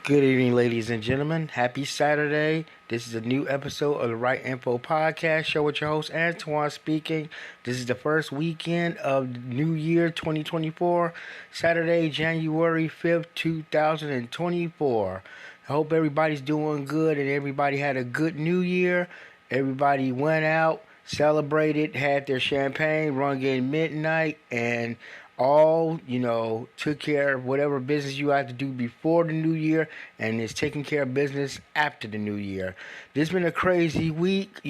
Good evening, ladies and gentlemen. Happy Saturday. This is a new episode of the Right Info Podcast Show with your host, Antoine speaking. This is the first weekend of the New Year 2024, Saturday, January 5th, 2024. I hope everybody's doing good and everybody had a good New Year. Everybody went out, celebrated, had their champagne, rung in midnight, and took care of whatever business you had to do before the new year and is taking care of business after the new year. This has been a crazy week,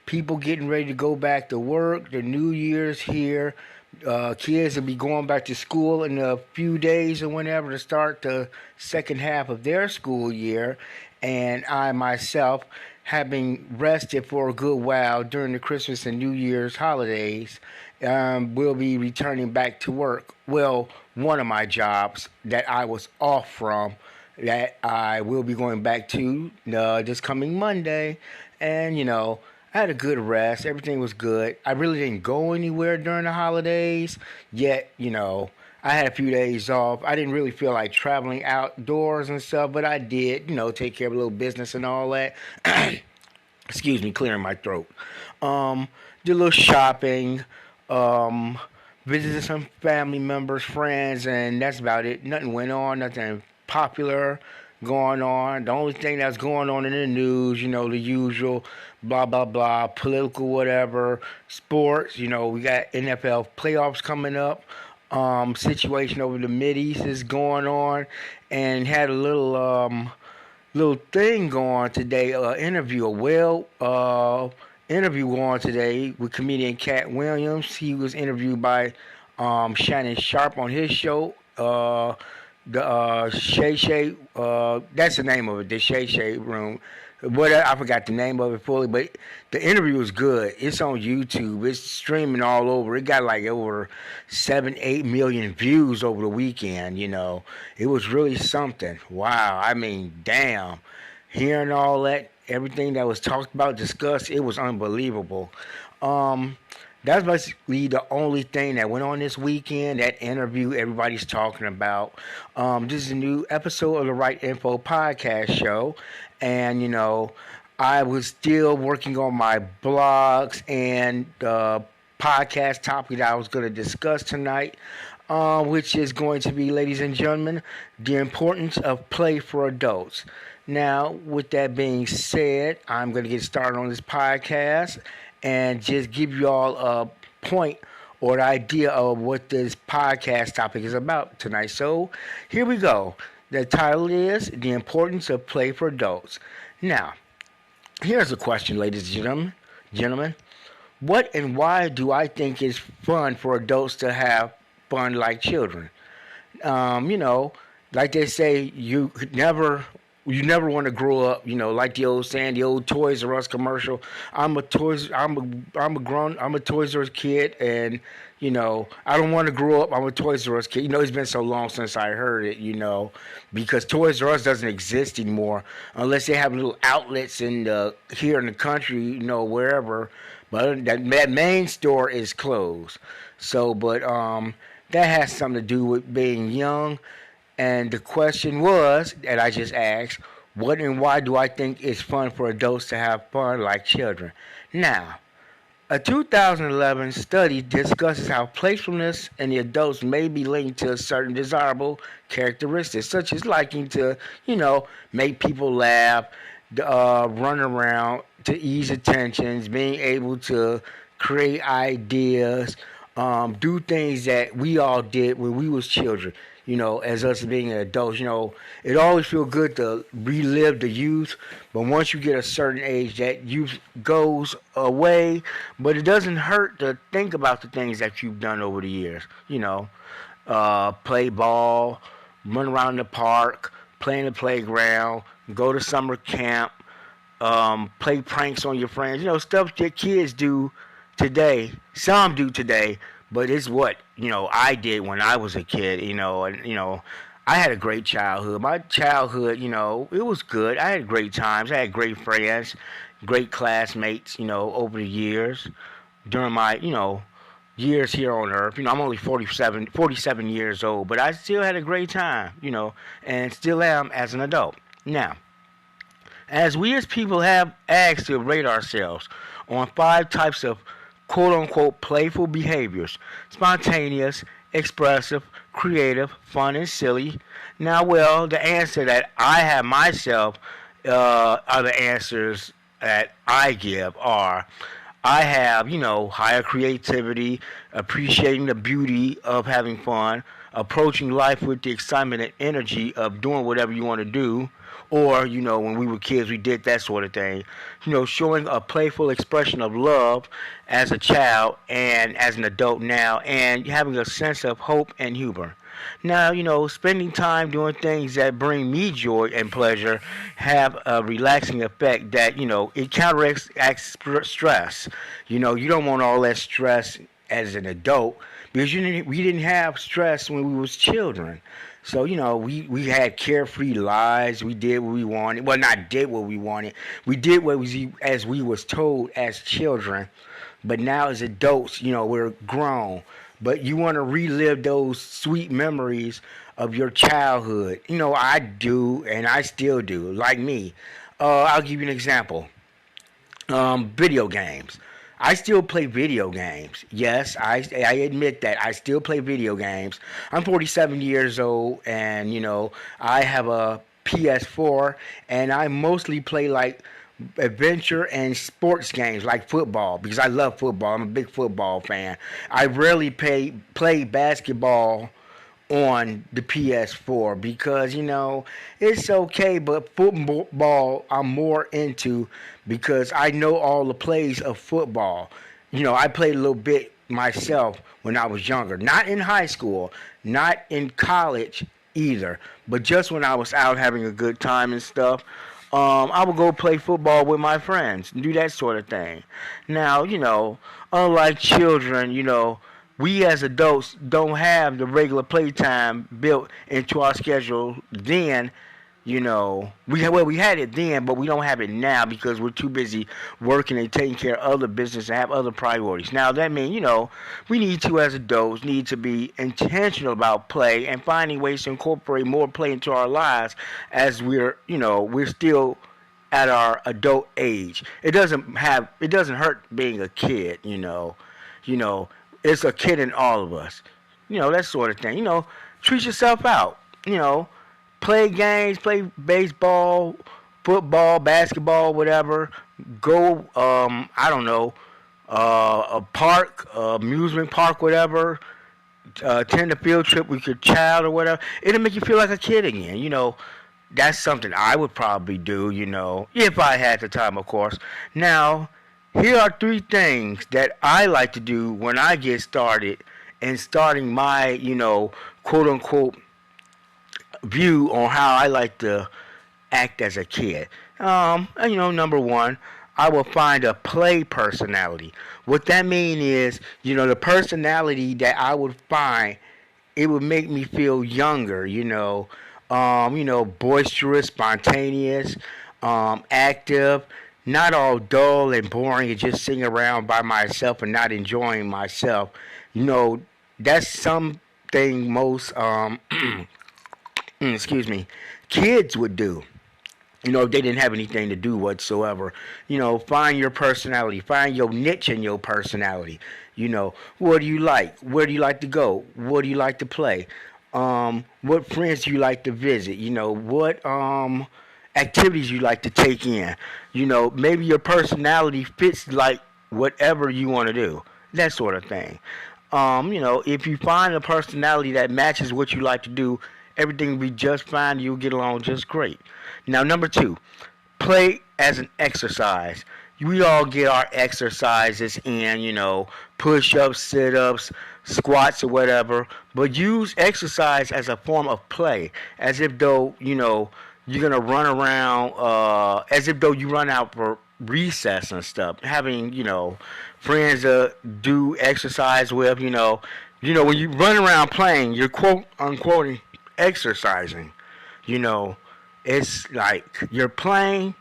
people getting ready to go back to work. The new year's here. Kids will be going back to school in a few days or whenever to start the second half of their school year. And I myself, having rested for a good while during the Christmas and New Year's holidays, will be returning back to work. Well, one of my jobs that I was off from that I will be going back to this coming Monday. And, I had a good rest. Everything was good. I really didn't go anywhere during the holidays, yet, I had a few days off. I didn't really feel like traveling outdoors and stuff, but I did, take care of a little business and all that. Excuse me, clearing my throat. Did a little shopping. Visited some family members, friends, and that's about it. Nothing went on, nothing popular going on. The only thing that's going on in the news, the usual blah, blah, blah, political whatever, sports, we got NFL playoffs coming up. Situation over the Mideast is going on, and had a little thing going on today, interview going today with comedian Cat Williams. He was interviewed by Shannon Sharp on his show. The Shay Shay, that's the name of it, the Shay Shay Room. I forgot the name of it fully, but the interview was good. It's on YouTube. It's streaming all over. It got like over 7-8 million views over the weekend. It was really something. Wow. I mean, damn. Hearing all that, everything that was talked about, discussed, it was unbelievable. That's basically the only thing that went on this weekend, that interview everybody's talking about. This is a new episode of the Right Info Podcast Show. And, I was still working on my blogs and the podcast topic that I was going to discuss tonight, which is going to be, ladies and gentlemen, the importance of play for adults. Now, with that being said, I'm going to get started on this podcast and just give you all a point or an idea of what this podcast topic is about tonight. So, here we go. The title is The Importance of Play for Adults. Now, here's a question, ladies and gentlemen. What and why do I think it's fun for adults to have fun like children? Like they say, you never want to grow up, like the old saying, the old Toys R Us commercial. I'm a Toys R Us kid, and I don't want to grow up. I'm a Toys R Us kid. It's been so long since I heard it, because Toys R Us doesn't exist anymore unless they have little outlets here in the country, wherever. But that main store is closed. So, but that has something to do with being young. And the question was, that I just asked, what and why do I think it's fun for adults to have fun like children? Now, a 2011 study discusses how playfulness in the adults may be linked to certain desirable characteristics, such as liking to, make people laugh, run around, to ease attentions, being able to create ideas, do things that we all did when we was children. As us being adults, it always feels good to relive the youth, but once you get a certain age, that youth goes away, but it doesn't hurt to think about the things that you've done over the years, play ball, run around the park, play in the playground, go to summer camp, play pranks on your friends, stuff that kids do today, some do today, but it's what, I did when I was a kid, and, I had a great childhood. My childhood, it was good. I had great times. I had great friends, great classmates, over the years during my, years here on earth. I'm only 47 years old, but I still had a great time, and still am as an adult. Now, as we as people have asked to rate ourselves on 5 types of quote unquote playful behaviors: spontaneous, expressive, creative, fun, and silly. Now, well, the answer that I have myself are the answers that I give are: I have, higher creativity, appreciating the beauty of having fun, approaching life with the excitement and energy of doing whatever you want to do. Or, when we were kids, we did that sort of thing. Showing a playful expression of love as a child and as an adult now, and having a sense of hope and humor. Now, spending time doing things that bring me joy and pleasure have a relaxing effect that, it counteracts stress. You don't want all that stress as an adult because we didn't have stress when we was children. So, we had carefree lives. We did what we wanted. Well, not did what we wanted. We did what as we was told as children. But now as adults, we're grown. But you want to relive those sweet memories of your childhood. I do, and I still do, like me. I'll give you an example. Video games. I still play video games. Yes, I admit that. I still play video games. I'm 47 years old, and, I have a PS4, and I mostly play, like, adventure and sports games like football because I love football. I'm a big football fan. I rarely play basketball on the PS4 because it's okay, but football I'm more into because I know all the plays of football. I played a little bit myself when I was younger, not in high school, not in college either, but just when I was out having a good time and stuff. I would go play football with my friends and do that sort of thing. Now, unlike children, we as adults don't have the regular playtime built into our schedule then. We had it then, but we don't have it now because we're too busy working and taking care of other business and have other priorities. Now that means, we need to as adults need to be intentional about play and finding ways to incorporate more play into our lives as we're still at our adult age. It doesn't hurt being a kid, It's a kid in all of us. That sort of thing. Treat yourself out, Play games, play baseball, football, basketball, whatever. Go, I don't know, a park, amusement park, whatever. Attend a field trip with your child or whatever. It'll make you feel like a kid again. That's something I would probably do, if I had the time, of course. Now, here are 3 things that I like to do when I get started and starting my, quote unquote, view on how I like to act as a kid. Number 1, I will find a play personality. What that means is, the personality that I would find, it would make me feel younger, boisterous, spontaneous, active, not all dull and boring and just sitting around by myself and not enjoying myself. That's something most excuse me, kids would do. If they didn't have anything to do whatsoever. Find your personality. Find your niche in your personality. What do you like? Where do you like to go? What do you like to play? What friends do you like to visit? What activities you like to take in. Maybe your personality fits like whatever you want to do. That sort of thing. If you find a personality that matches what you like to do, everything will be just fine. You'll get along just great. Now, number 2, play as an exercise. We all get our exercises in, push-ups, sit-ups, squats, or whatever. But use exercise as a form of play, as if though, you're going to run around, as if though you run out for recess and stuff. Having, friends to do exercise with, when you run around playing, you're quote unquote exercising. It's like you're playing,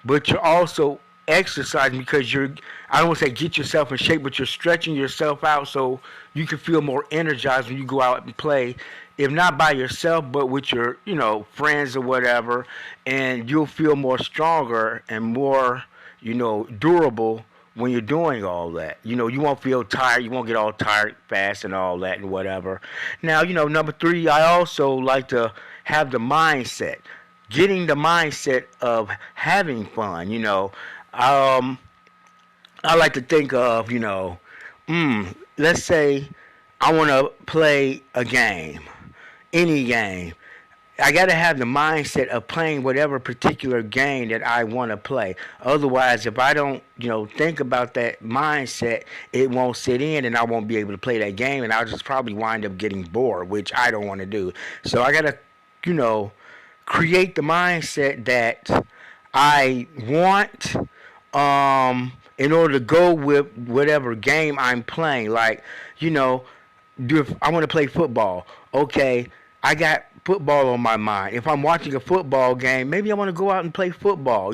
but you're also exercise because I don't want to say get yourself in shape, but you're stretching yourself out so you can feel more energized when you go out and play. If not by yourself, but with your, friends or whatever, and you'll feel more stronger and more, durable when you're doing all that. You won't feel tired. You won't get all tired fast and all that and whatever. Now, number three, I also like to have the mindset, getting the mindset of having fun. I like to think of, let's say I want to play a game, any game. I got to have the mindset of playing whatever particular game that I want to play. Otherwise, if I don't, think about that mindset, it won't sit in and I won't be able to play that game and I'll just probably wind up getting bored, which I don't want to do. So I got to, create the mindset that I want in order to go with whatever game I'm playing. Like, if I want to play football, okay, I got football on my mind. If I'm watching a football game, maybe I want to go out and play football.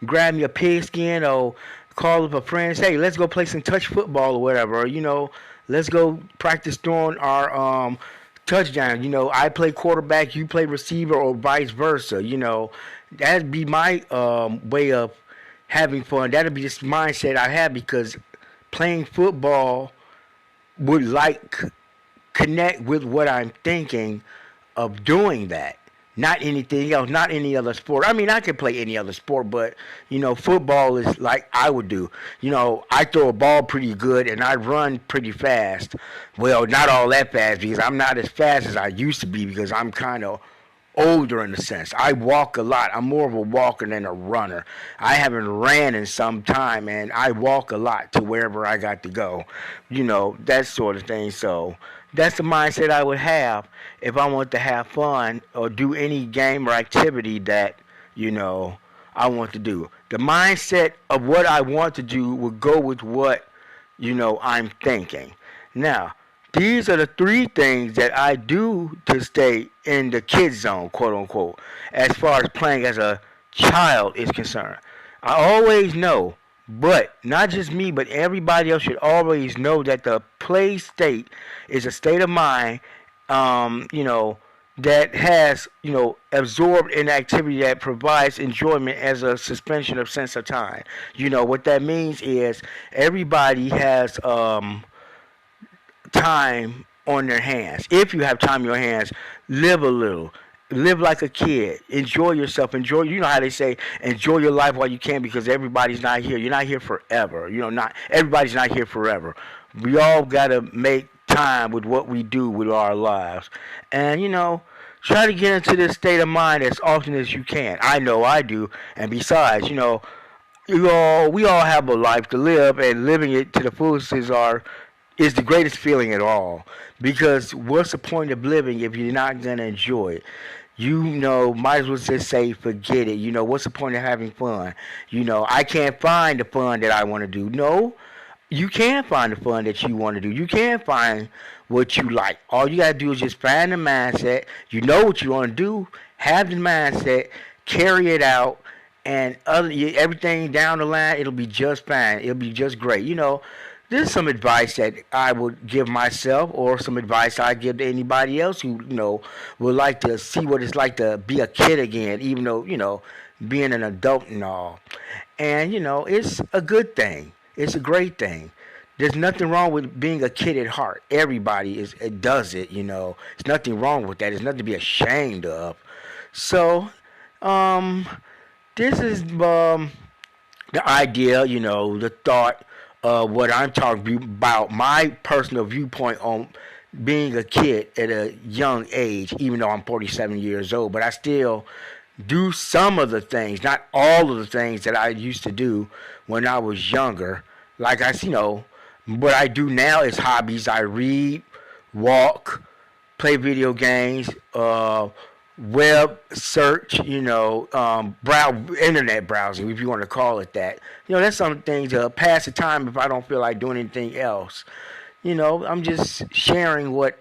Grab me a pigskin or call up a friend and say, hey, let's go play some touch football or whatever. Or, let's go practice throwing our touchdown. I play quarterback, you play receiver, or vice versa. That'd be my way of having fun. That'd be this mindset I have because playing football would connect with what I'm thinking of doing that. Not anything else, not any other sport. I mean, I could play any other sport, but, football is like I would do. I throw a ball pretty good and I run pretty fast. Well, not all that fast because I'm not as fast as I used to be because I'm kind of older in a sense. I walk a lot. I'm more of a walker than a runner. I haven't ran in some time and I walk a lot to wherever I got to go. That sort of thing. So that's the mindset I would have if I want to have fun or do any game or activity that, I want to do. The mindset of what I want to do will go with what, I'm thinking. Now, these are the three things that I do to stay in the kid zone, quote unquote, as far as playing as a child is concerned. I always know, but not just me, but everybody else should always know that the play state is a state of mind, that has, absorbed an activity that provides enjoyment as a suspension of sense of time. What that means is everybody has time on their hands. If you have time on your hands, live a little. Live like a kid. Enjoy yourself. Enjoy. You know how they say, enjoy your life while you can because everybody's not here. You're not here forever. Not everybody's not here forever. We all gotta make time with what we do with our lives, and try to get into this state of mind as often as you can. I know I do, and besides, we all have a life to live, and living it to the fullest is the greatest feeling at all. Because what's the point of living if you're not gonna enjoy it? Might as well just say forget it. What's the point of having fun? I can't find the fun that I want to do. No, you can find the fun that you want to do. You can find what you like. All you gotta do is just find the mindset. You know what you want to do. Have the mindset. Carry it out. And everything down the line, it'll be just fine. It'll be just great. This is some advice that I would give myself or some advice I give to anybody else who, would like to see what it's like to be a kid again, even though, being an adult and all. And, it's a good thing. It's a great thing. There's nothing wrong with being a kid at heart. Everybody does it, There's nothing wrong with that. There's nothing to be ashamed of. So, this is the idea, the thought of what I'm talking about, my personal viewpoint on being a kid at a young age, even though I'm 47 years old. But I still do some of the things, not all of the things that I used to do when I was younger. Like what I do now is hobbies. I read, walk, play video games, web search, internet browsing, if you want to call it that. That's some things to pass the time if I don't feel like doing anything else. I'm just sharing what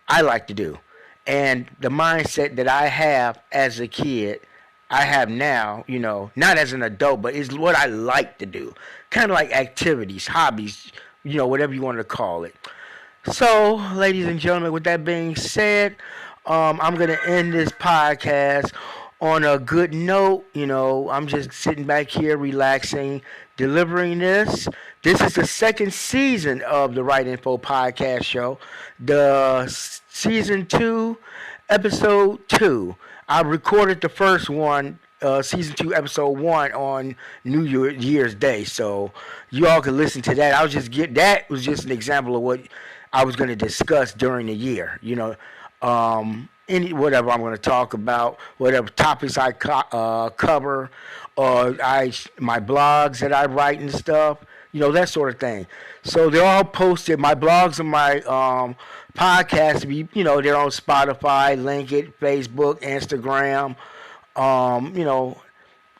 I like to do. And the mindset that I have as a kid, I have now, not as an adult, but it's what I like to do. Kind of like activities, hobbies, whatever you want to call it. So, ladies and gentlemen, with that being said, I'm going to end this podcast on a good note. I'm just sitting back here relaxing, delivering this. This is the second season of the Right Info podcast show. The season 2, episode 2. I recorded the first one, season 2, episode 1 on New Year's Day. So you all can listen to that. That was just an example of what I was going to discuss during the year. Whatever I'm going to talk about, whatever topics I cover, or my blogs that I write and stuff, that sort of thing. So they're all posted. My blogs and my podcasts, they're on Spotify, Linkit, Facebook, Instagram.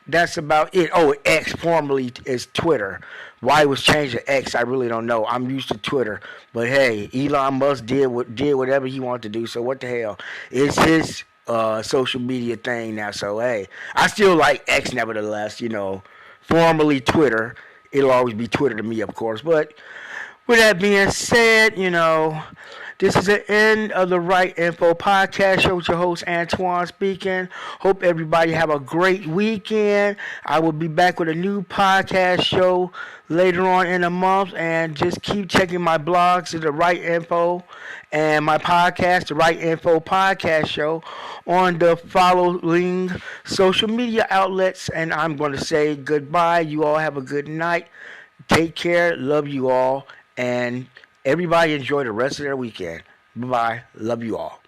That's about it. Oh, X formerly is Twitter. Why it was changed to X, I really don't know. I'm used to Twitter, but hey, Elon Musk did whatever he wanted to do. So what the hell? It's his social media thing now. So hey, I still like X nevertheless. Formerly Twitter. It'll always be Twitter to me, of course. But with that being said, this is the end of the Right Info podcast show with your host, Antoine speaking. Hope everybody have a great weekend. I will be back with a new podcast show later on in the month. And just keep checking my blogs to the Right Info and my podcast, the Right Info podcast show, on the following social media outlets. And I'm going to say goodbye. You all have a good night. Take care. Love you all. And everybody enjoy the rest of their weekend. Bye-bye. Love you all.